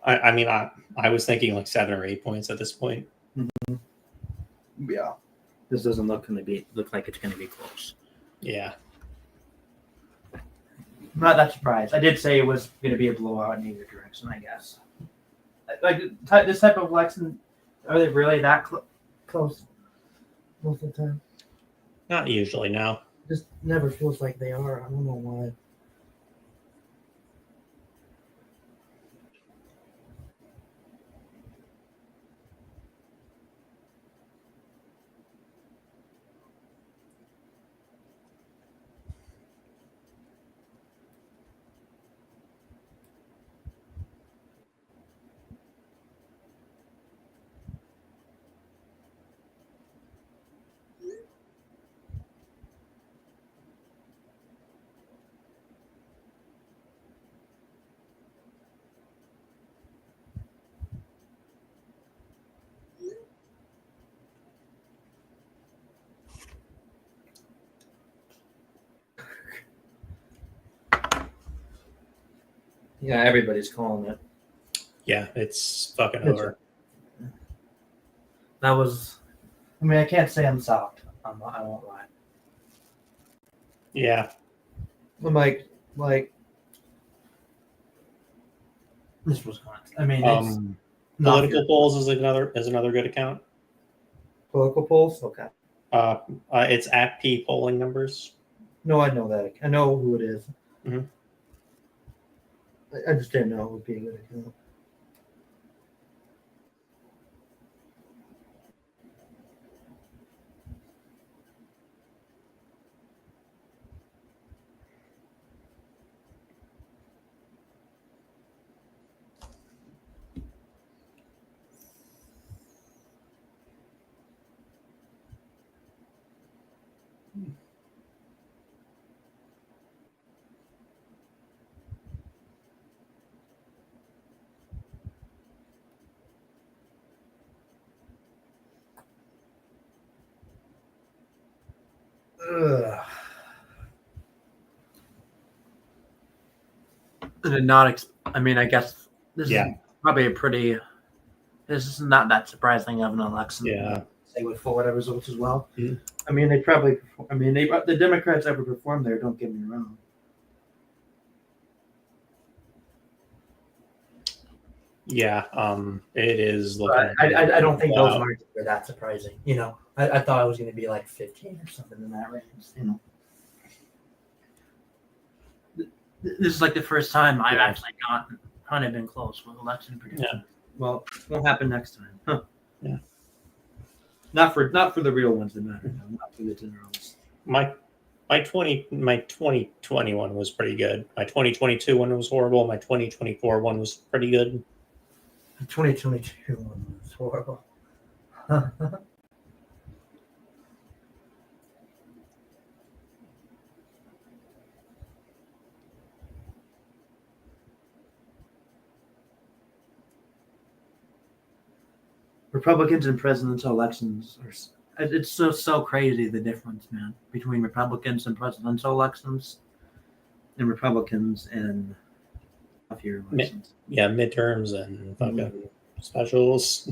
I mean, I was thinking like 7 or 8 points at this point. Yeah. This doesn't look like it's going to be close. Yeah. I'm not that surprised. I did say it was going to be a blowout in either direction, I guess. Like this type of election, are they really that close most of the time? Not usually, no. Just never feels like they are. I don't know why. Yeah, everybody's calling it. Yeah, it's fucking over. That was. I mean, I can't say I'm shocked. I won't lie. Yeah. I'm like this was Wisconsin. I mean, it's Political polls is another good account. Political polls. Okay. It's at P polling numbers. No, I know that. I know who it is. Mhm. I just didn't know it would be a good account. Ugh. I did not. I mean, I guess this is probably This is not that surprising of an election. Yeah. Say with Florida results as well. Mhm. I mean, they probably. I mean, the Democrats ever performed there. Don't get me wrong. Yeah. It is looking. But I don't think those margins are that surprising. You know, I thought it was going to be like 15 or something in that range. You know. This is like the first time I've actually kind of been close with election prediction. Yeah. Well, it won't happen next time. Huh. Yeah. Not for the real ones that matter. No, not for the generals. My 2021 was pretty good. My 2022 one was horrible. My 2024 one was pretty good. The 2022 one was horrible. Republicans and presidential elections it's so crazy, the difference, man, between Republicans and presidential elections and Republicans and year Mi- elections. Yeah, midterms and fucking specials.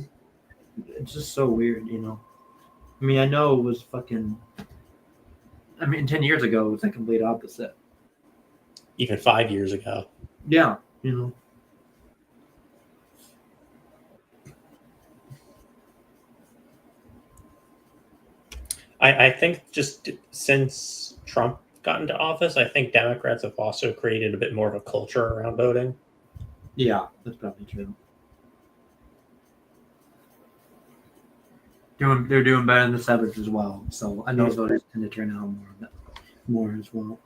It's just so weird, you know. I mean, I know it was fucking. I mean, 10 years ago, it was the complete opposite. Even 5 years ago. Yeah, you know. I think just since Trump got into office, I think Democrats have also created a bit more of a culture around voting. Yeah, that's probably true. They're doing better in the suburbs as well. So I know voters tend to turn out more as well.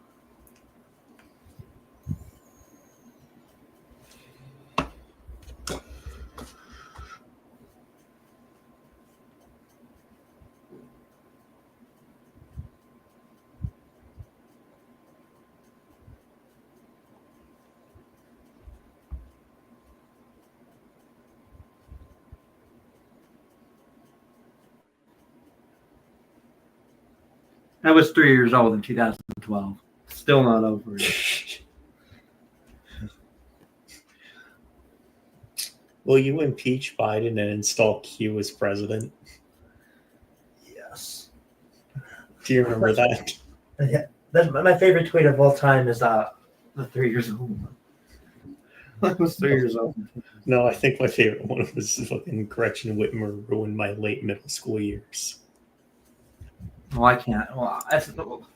I was 3 years old in 2012. Still not over it. Will you impeach Biden and install Q as president? Yes. Do you remember that? Yeah, that's my favorite tweet of all time is the 3 years old. I was 3 years old. No, I think my favorite one was fucking Gretchen Whitmer ruined my late middle school years. Well, I can't. Well,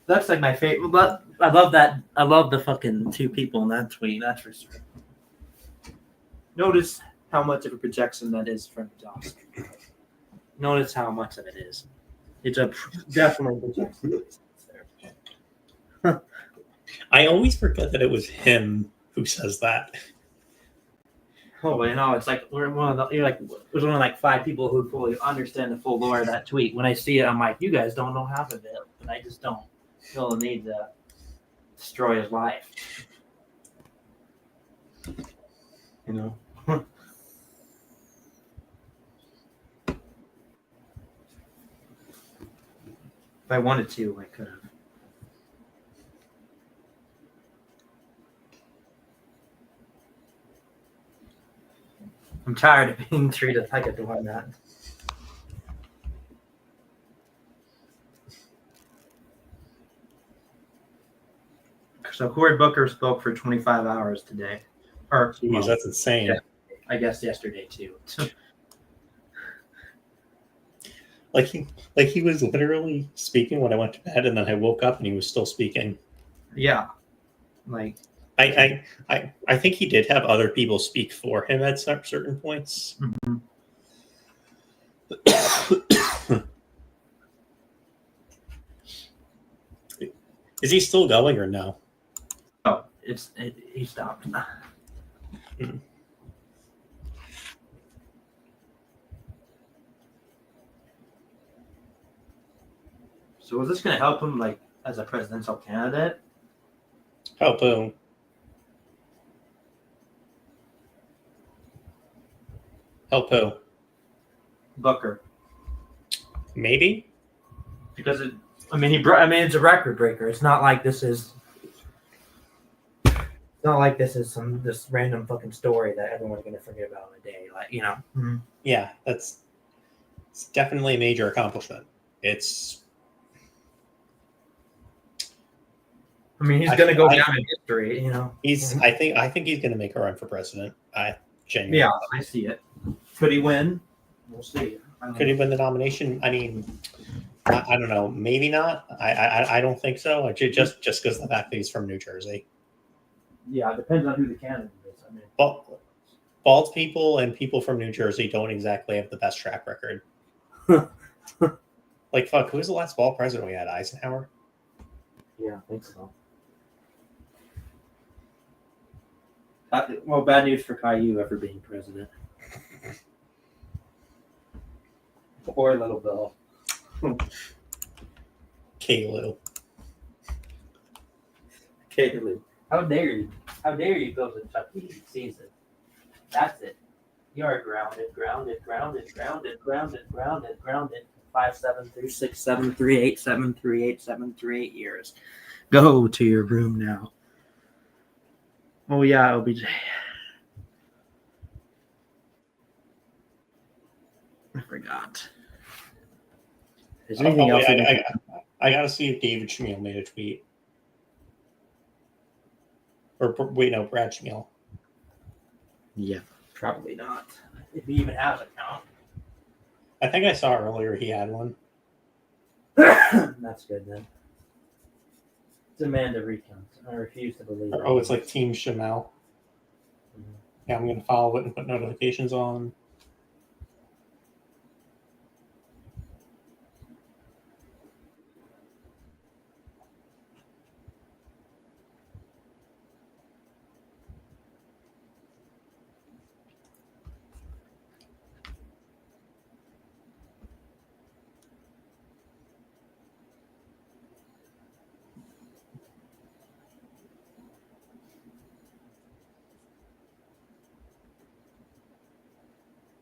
that's like my favorite. But I love that. I love the fucking two people in that tweet. That's for sure. Notice how much of a projection that is from Josh. Notice how much of it is. It's a definitely projection. I always forget that it was him who says that. Oh, you know, it's like we're one of the. You're like there's only like 5 people who fully understand the full lore of that tweet. When I see it, I'm like, you guys don't know half of it, and I just don't feel the need to destroy his life. You know. If I wanted to, I could have. I'm tired of being treated like a doormat. So Cory Booker spoke for 25 hours today. Or Jeez, that's insane. Yeah. I guess yesterday too. Like he was literally speaking when I went to bed, and then I woke up and he was still speaking. Yeah. Like I think he did have other people speak for him at certain points. mm-hmm. Is he still going or no? Oh, he stopped. So is this going to help him, like, as a presidential candidate? Oh, boom. Help who? Booker. Maybe. Because it's a record breaker. It's not like this is. It's not like this is this random fucking story that everyone's going to forget about in a day. Like, you know. Mm-hmm. Yeah, it's definitely a major accomplishment. I mean, he's going to go down in history, you know. I think he's going to make a run for president. I genuinely. Yeah, I see it. Could he win? We'll see. Could he win the nomination? I mean, I don't know. Maybe not. I don't think so. Just because of the fact that he's from New Jersey. Yeah, it depends on who the candidate is. I mean, bald people and people from New Jersey don't exactly have the best track record. Like, fuck, who was the last bald president we had? Eisenhower? Yeah, I think so. Well, bad news for Caillou ever being president. Or Little Bill. Caillou. Caillou. How dare you? How dare you go to Chuck E. season? That's it. You are grounded. 5736738738738 years. Go to your room now. Oh yeah, OBJ. I forgot. Is there anything else? I gotta see if David Schmiel made a tweet. Or wait, no, Brad Schmiel. Yeah. Probably not. If he even has an account. I think I saw earlier he had one. That's good then. Demand a recount. I refuse to believe it. Oh, it's like Team Schmiel. Mhm. Yeah, I'm gonna follow it and put notifications on.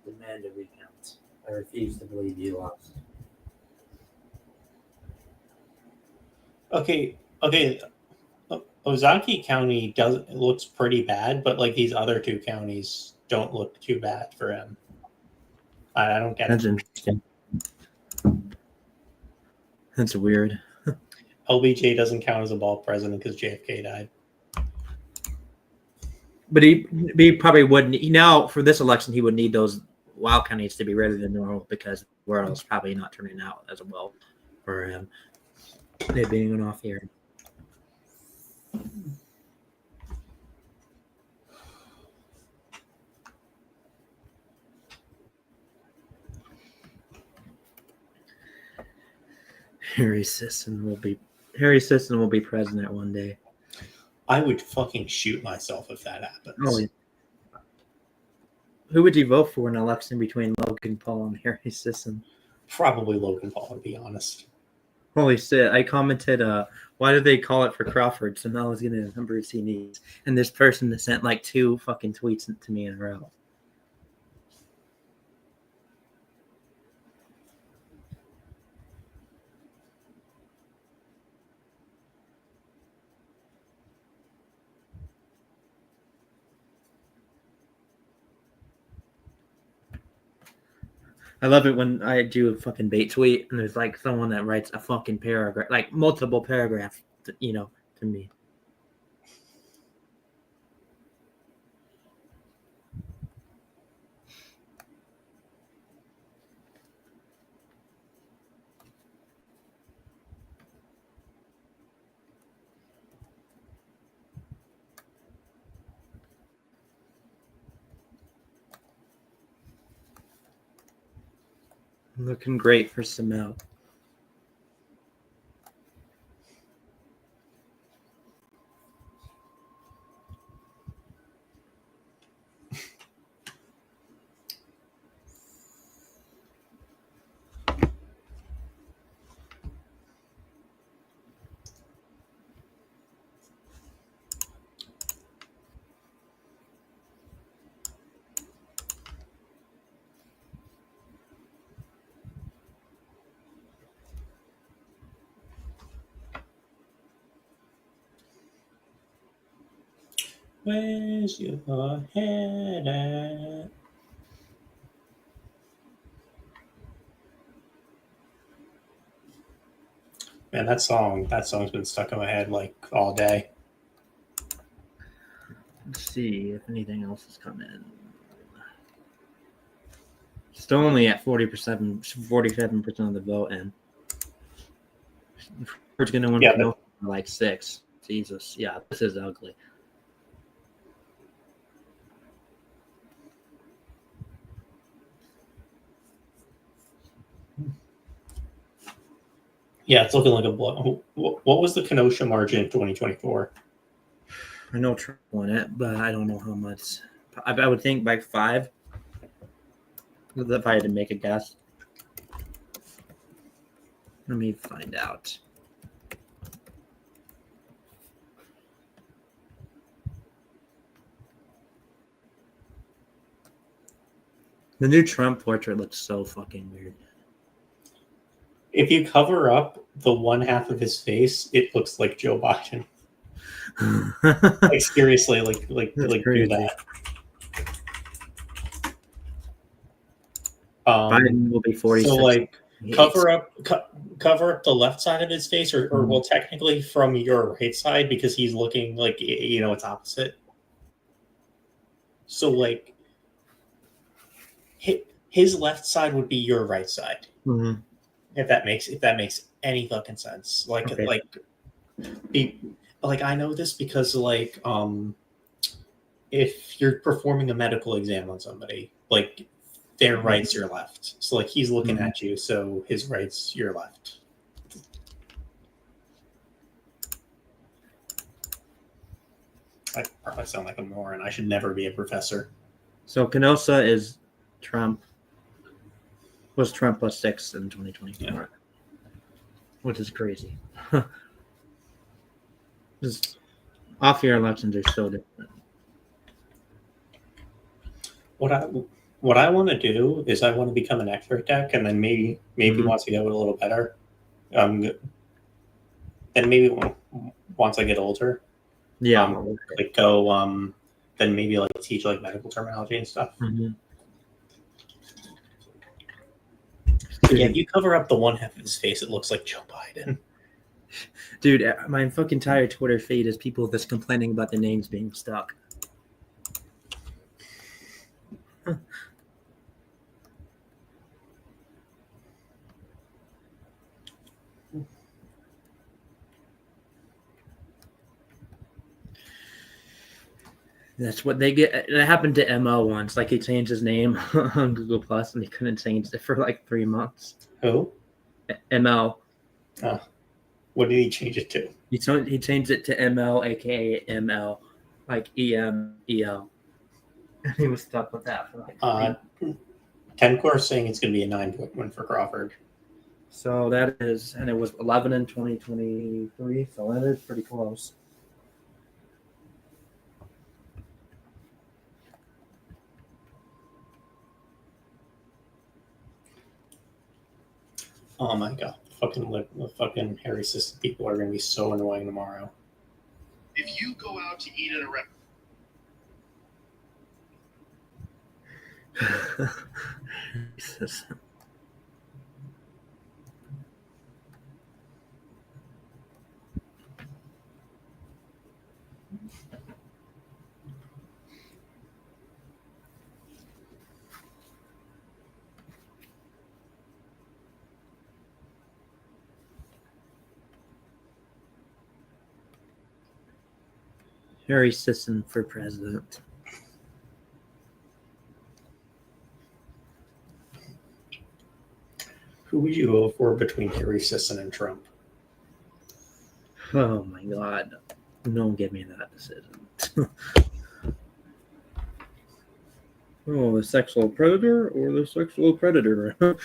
Demand a recount. I refuse to believe you lost. Okay. Ozaki County looks pretty bad, but like these other two counties don't look too bad for him. I don't get That's it. interesting. That's weird. LBJ doesn't count as a ball president because JFK died. But he probably wouldn't. Now for this election, he would need those wild counties to be rather than normal because the world's probably not turning out as well for him. They being an off year. Harry Sisson will be president one day. I would fucking shoot myself if that happens. Oh, yeah. Who would you vote for in an election between Logan Paul and Harry Sisson? Probably Logan Paul, to be honest. Holy shit! I commented, why do they call it for Crawford? So now he's getting the numbers he needs. And this person sent like 2 fucking tweets to me in a row. I love it when I do a fucking bait tweet and there's like someone that writes a fucking paragraph, like multiple paragraphs, to me. Looking great for Samel. Where's your head at? Man, that song's been stuck in my head like all day. Let's see if anything else has come in. Still only at 47% of the vote, and we're going to win like 6. Jesus, yeah, this is ugly. Yeah, it's looking like a blow. What was the Kenosha margin in 2024? I know Trump won it, but I don't know how much. I would think by 5. If I had to make a guess. Let me find out. The new Trump portrait looks so fucking weird. If you cover up the one half of his face, it looks like Joe Biden. Like seriously, like do crazy. that. Biden will be 46. So like cover up the left side of his face, or well, technically from your right side because he's looking like it's opposite. So like his left side would be your right side. Mhm. If that makes any fucking sense. Like Okay. like I know this because like if you're performing a medical exam on somebody, like their right's your left. So like he's looking at you, so his right's your left. I probably sound like a moron. I should never be a professor. So Canosa is Trump. Was Trump +6 in 2024, which is crazy. Just off-year elections are so different. What I want to do is I want to become an expert tech, and then maybe once I get a little better, then maybe once I get older, like go then maybe like teach like medical terminology and stuff. Yeah, if you cover up the one half of his face, it looks like Joe Biden. Dude, my fucking entire Twitter feed is people just complaining about the names being stuck. That's what they get. It happened to Mo once. Like he changed his name on Google Plus, and he couldn't change it for like 3 months. Who? ML. What did he change it to? He changed it to ML, aka ML, like EMEL. And he was stuck with that for like 10core is saying it's going to be a 9-point win for Crawford. So that is, and it was 11 in 2023. So that is pretty close. Oh my god. Fucking Harry system people are going to be so annoying tomorrow. If you go out to eat at a restaurant. Harry Sisson for president. Who would you vote for between Harry Sisson and Trump? Oh my god. Don't give me that decision. Oh, the sexual predator or the sexual predator? Do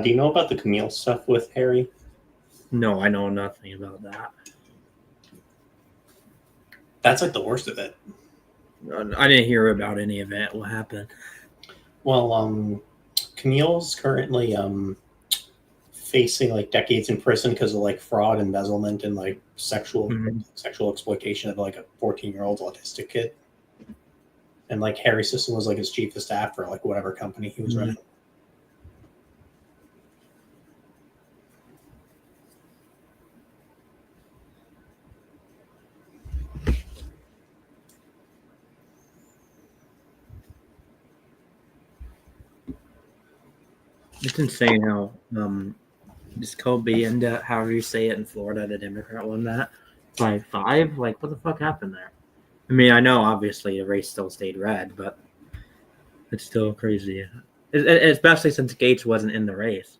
you know about the Camille stuff with Harry? No, I know nothing about that. That's like the worst of it. I didn't hear about any of it. What happened? Well, Camille's currently facing like decades in prison because of like fraud, embezzlement, and like sexual exploitation of like a 14-year-old autistic kid. And like Harry Sisson was like his chief of staff for like whatever company he was running. It's insane how this Kobe and however you say it in Florida, the Democrat won that by 5. Like, what the fuck happened there? I mean, I know obviously the race still stayed red, but it's still crazy. Especially since Gates wasn't in the race.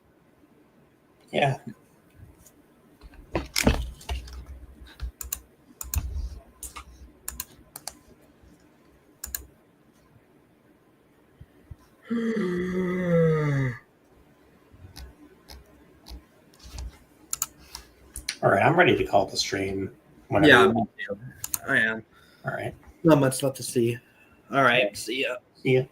Yeah. All right, I'm ready to call the stream. Yeah, me too. I am. All right. Not much left to see. All right, see ya. See ya.